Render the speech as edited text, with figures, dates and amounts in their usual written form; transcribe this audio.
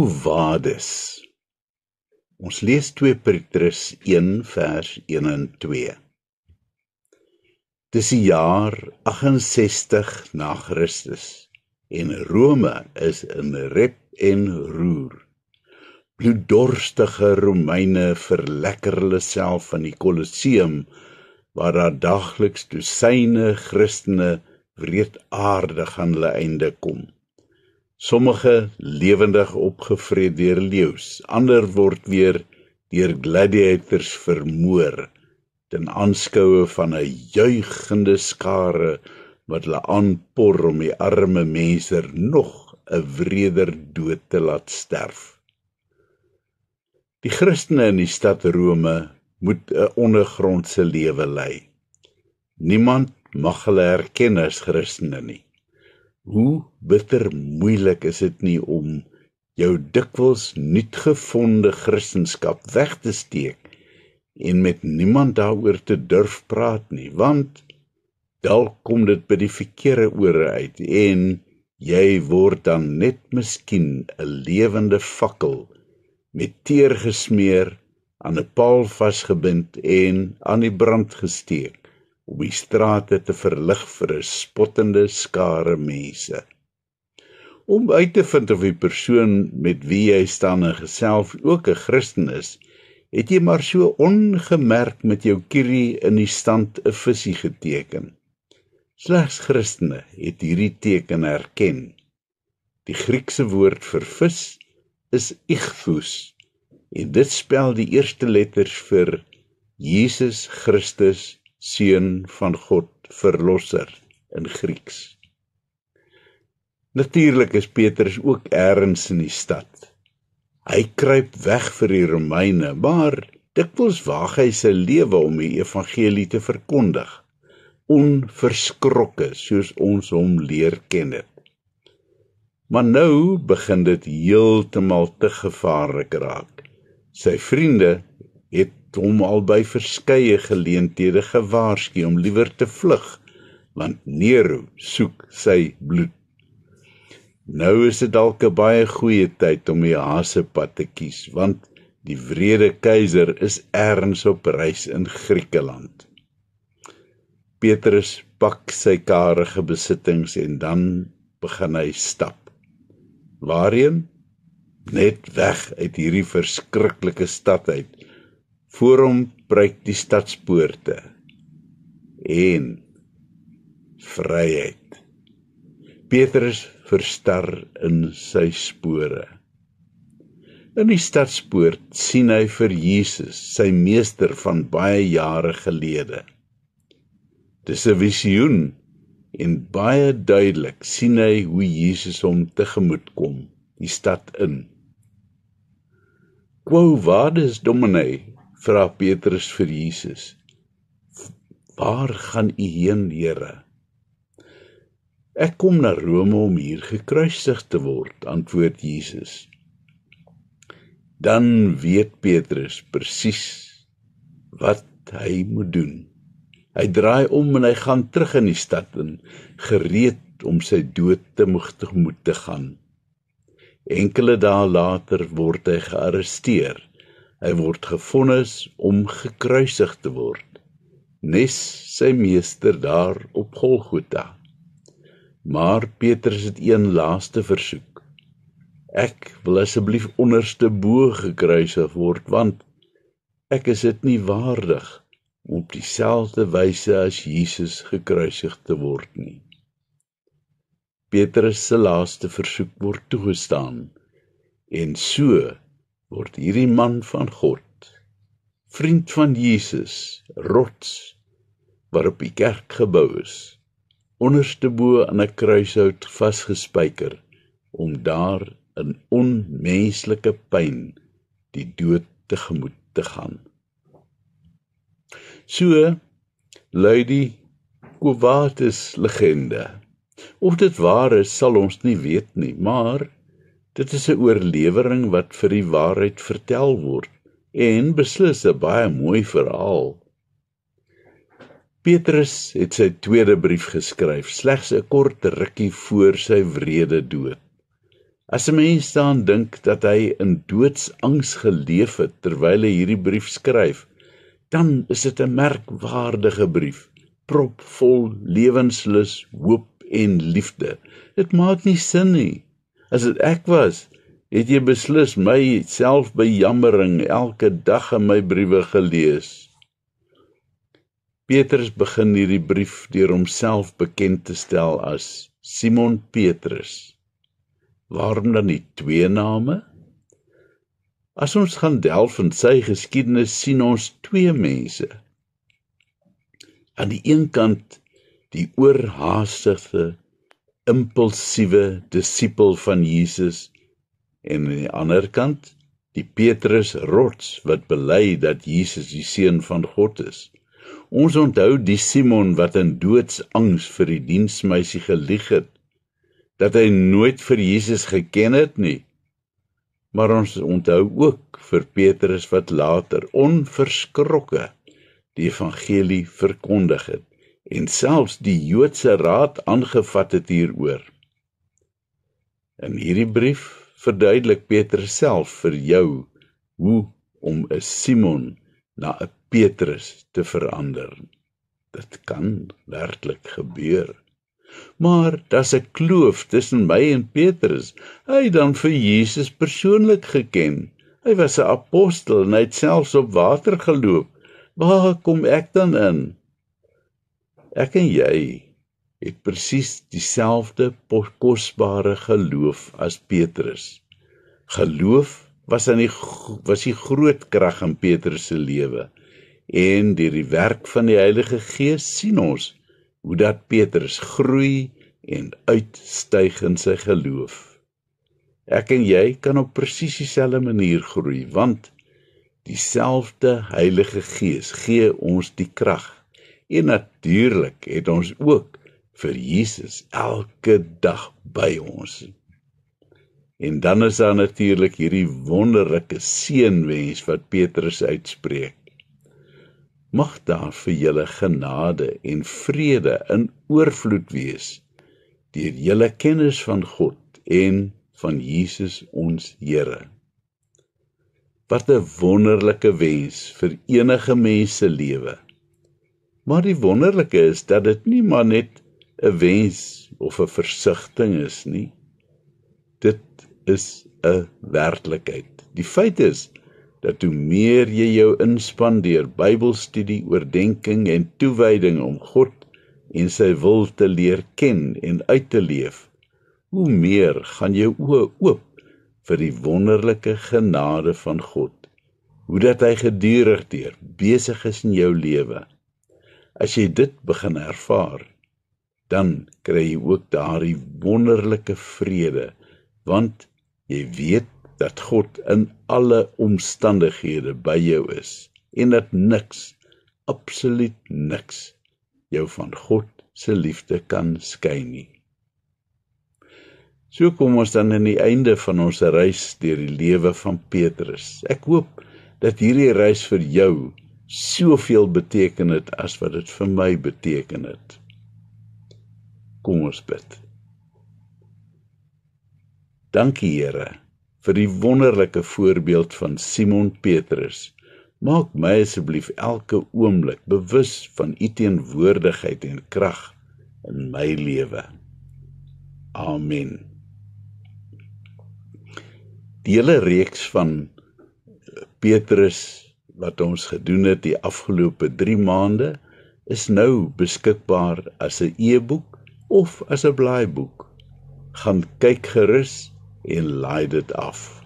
Quo vadis? Ons lees 2 Petrus 1 vers 1 en 2. Dis die jaar 68 na Christus en Rome is in rep en roer. Bloeddorstige Romeine verlekker hulle self van die Colosseum, waar daar daagliks dosyne Christene wreedaardig aan hulle einde kom. Sommige lewendig opgevreet deur leeu's, ander word weer deur gladiators vermoor, ten aanskoue van 'n juigende skare wat hulle aanpor om die arme mense nog 'n wreder dood te laat sterf. Die Christene in die stad Rome moet 'n ondergrondse lewe lei. Niemand mag hulle herken as Christene nie. Hoe bitter moeilik is dit nie om jou dikwels nuutgevonde Christenskap weg te steek en met niemand daaroor te durf praat nie, want dalk kom dit by die verkeerde ore uit en jy word dan net miskien 'n lewende fakkel met teer gesmeer, aan 'n paal vasgebind en aan die brand gesteek, om die strate te verlig vir 'n spottende skare mense. Om uit te vind of die persoon met wie jy staan en gesels ook 'n Christen is, het jy maar so ongemerk met jou kierie in die stand 'n visie geteken. Slegs Christene het hierdie teken herken. Die Griekse woord vir vis is ichthus, en dit spel die eerste letters vir Jesus Christus, Seun van God, Verlosser in Grieks. Natuurlik is Petrus ook elders in die stad. Hy kruip weg vir die Romeine, maar dikwels waag hy sy lewe om die evangelie te verkondig, onverskrokke soos ons hom leer ken het. Maar nou begin dit heeltemal te gevaarlik raak. Sy vriende het hom al by verskeie geleenthede gewaarsku om liewer te vlug, want Nero soek sy bloed. Nou is dit dalk 'n baie goeie tyd om die hasepad te kies, want die wrede keiser is ergens op reis in Griekeland. Petrus pak sy karige besittings en dan begin hy stap. Waarheen? Net weg uit hierdie verskriklike stad uit. Voor hom breek die stadspoorte en vryheid. Petrus verstar in sy spore. In die stadspoort sien hy vir Jesus, sy meester van baie jare gelede. Dis 'n visioen en baie duidelik sien hy hoe Jesus hom tegemoet kom, die stad in. Quo vadis, Dominee? Vra Petrus vir Jesus. Waar gaan u heen, Here? Ek kom na Rome om hier gekruisig te word, antwoord Jesus. Dan weet Petrus presies wat hy moet doen. Hy draai om en hy gaan terug in die stad in, gereed om sy dood tegemoet te gaan. Enkele dae later word hy gearresteer. Hy word gevonnis om gekruisig te word, nes sy meester daar op Golgotha. Maar Petrus het een laaste versoek. Ek wil asseblief onderste bo gekruisig word, want ek is dit nie waardig om op dieselfde wyse as Jesus gekruisig te word nie. Petrus se laaste versoek word toegestaan, en so word hierdie man van God, vriend van Jesus, rots, waarop die kerk gebou is, onderste bo aan 'n kruishout vasgespyker, om daar in onmenslike pyn die dood tegemoet te gaan. So lui die Quo vadis legende. Of dit waar is, sal ons nie weet nie, maar dit is 'n oorlewering wat vir die waarheid vertel word, en beslis 'n baie mooi verhaal. Petrus het sy tweede brief geskryf, slegs 'n kort rukkie voor sy wrede dood. As 'n mens daaraan dink dat hy in doodsangs geleef het terwyl hy hierdie brief skryf, dan is dit 'n merkwaardige brief, propvol lewenslus, hoop en liefde. Dit maak nie sin nie. As dit ek was, het jy beslis my selfbejammering elke dag in my briewe gelees. Petrus begin hierdie brief deur homself bekend te stel as Simon Petrus. Waarom dan nie 2 name? As ons gaan delf in sy geskiedenis, sien ons 2 mense. Aan die een kant die oorhaastige, impulsiewe disipel van Jesus, en aan die ander kant die Petrus rots wat bely dat Jesus die seun van God is. Ons onthou die Simon wat in doodsangs vir die diensmeisie gelieg het, dat hy nooit vir Jesus geken het nie. Maar ons onthou ook vir Petrus wat later onverskrokke die evangelie verkondig het, en selfs die Joodse raad aangevat het hieroor. In hierdie brief verduidelik Petrus self vir jou hoe om 'n Simon na 'n Petrus te verander. Dit kan werklik gebeur. Maar daar's 'n kloof tussen my en Petrus. Hy het dan vir Jesus persoonlik geken. Hy was 'n apostel en hy het selfs op water geloop. Waar kom ek dan in? Ek en jy het presies dieselfde kosbare geloof as Petrus. Geloof was die groot krag in Petrus se lewe, en deur die werk van die Heilige Gees sien ons hoe dat Petrus groei en uitstyg in sy geloof. Ek en jy kan op presies dieselfde manier groei, want dieselfde Heilige Gees gee ons die krag. En natuurlik het ons ook vir Jesus elke dag by ons. En dan is daar natuurlik hierdie wonderlike seënwens wat Petrus uitspreek. Mag daar vir julle genade en vrede in oorvloed wees, deur julle kennis van God en van Jesus ons Here. Wat 'n wonderlike wens vir enige mens se lewe. Maar die wonderlike is dat dit nie maar net 'n wens of 'n versigtiging is nie. Dit is 'n werklikheid. Die feit is dat hoe meer jy jou inspann deur Bybelstudie, oordeenking en toewyding om God en sy wil te leer ken en uit te leef, hoe meer gaan jou oë oop vir die wonderlike genade van God, hoe dat hy gedurig deur besig is in jou lewe. As jy dit begin ervaar, dan kry jy ook daardie wonderlike vrede, want jy weet dat God in alle omstandighede by jou is, en dat niks, absoluut niks, jou van God se liefde kan skei nie. So kom ons dan aan die einde van ons reis deur die lewe van Petrus. Ek hoop dat hierdie reis vir jou soveel beteken het as wat dit vir my beteken het. Kom ons bid. Dankie Here vir die wonderlike voorbeeld van Simon Petrus. Maak my asseblief elke oomblik bewus van u teenwoordigheid en krag in my lewe. Amen. Die hele reeks van Petrus wat ons gedoen het die afgelope 3 maande is nou beskikbaar as 'n e-boek of as 'n blaaiboek. Gaan kyk gerus en laai dit af.